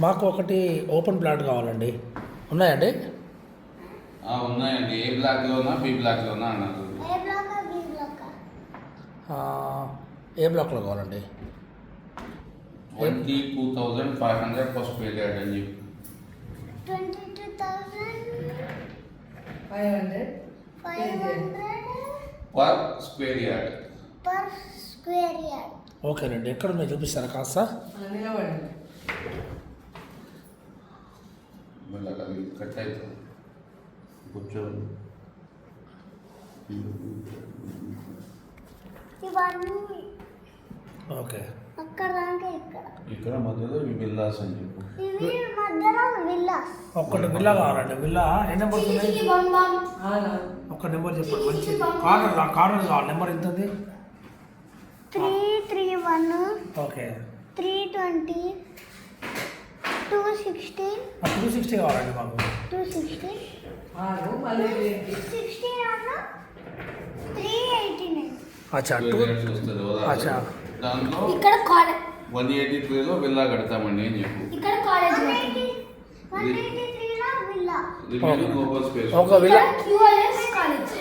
మాకు ఒకటి open plot కావాలండి, ఉన్నాయండి? ఉన్నాయండి. ఏ బ్లాక్లోనా బి బ్లాక్లోనా అన్నారు? ఏ బ్లాక్లో కావాలండి? 22,500 per square yard అని చెప్పి. 22,500 పర్ స్క్వేర్ యార్డ్. ఓకేనండి. ఎక్కడ మీరు చూపిస్తారా కాస్త? నిలబడండి. మళ్ళీ అది కట్ అవుతుంది కూర్చోండి. ఓకే, ఇక్కడ మధ్యలో ఇవి విల్లాస్ అని చెప్పు. ఒక్కటి విల్లా కావాలండి. విల్లా ఎన్ని నెంబర్స్ ఉన్నాయి? ఒక్క నెంబర్ చెప్పండి. మంచి కార్నర్ కావాలి. నెంబర్ ఎంత ఉంది? 331 ఓకే, 320 260 260 కావాలండి మాకు. 260 మళ్ళీ 16 389. అచ్చా, వస్తుంది కదా. అచ్చా. దాంట్లో ఇక్కడ కాలేజ్ 183లో విల్లా కడతామండి అని చెప్పు. ఇక్కడ కాలేజ్ 183 లో విల్లా. Remaining open space. ఒక విల్లా, QLS కాలేజ్.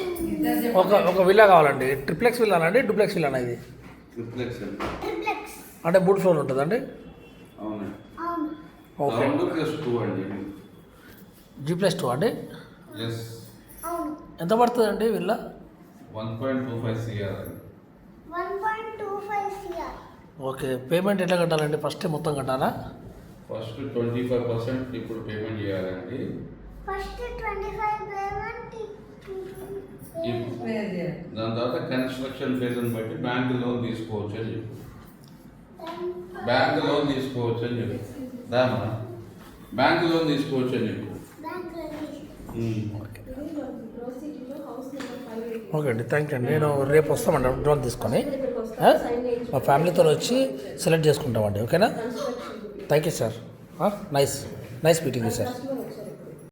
ఒక విల్లా కావాలండి. ట్రిప్లెక్స్ విల్లానా అండి, డూప్లెక్స్ విల్లానా ఇది? ట్రిప్లెక్స్ అండి. ట్రిప్లెక్స్. అంటే 3 ఫ్లోర్లు ఉంటుందండి? అవునండి. అవును. ఓకే. రౌండ్ +2 అండి. G+2 అండి? ఎస్. అవును. ఎంత పడుతుందండి విల్లా? 1.25 CR అండి. 1.25 CR. ఓకే. పేమెంట్ ఎట్లా కట్టాలండి? ఫస్ట్ మొత్తం కట్టాలా? ఫస్ట్ 25% ఇప్పుడు పేమెంట్ చేయాలండి. First 25 payment. దాని తర్వాత కన్స్ట్రక్షన్ ఫేజ్ని బట్టి బ్యాంక్ లోన్ తీసుకోవచ్చు అని చెప్పి. బ్యాంక్ లోన్ తీసుకోవచ్చు అని చెప్పి. దామా బ్యాంక్ లోన్ తీసుకోవచ్చు అని చెప్పి. ఓకే అండి, థ్యాంక్ యూ అండి. నేను రేపు వస్తామండి డ్రోన్ తీసుకొని. మా ఫ్యామిలీతో వచ్చి సెలెక్ట్ చేసుకుంటామండి. ఓకేనా? Thank you sir. Nice meeting you sir.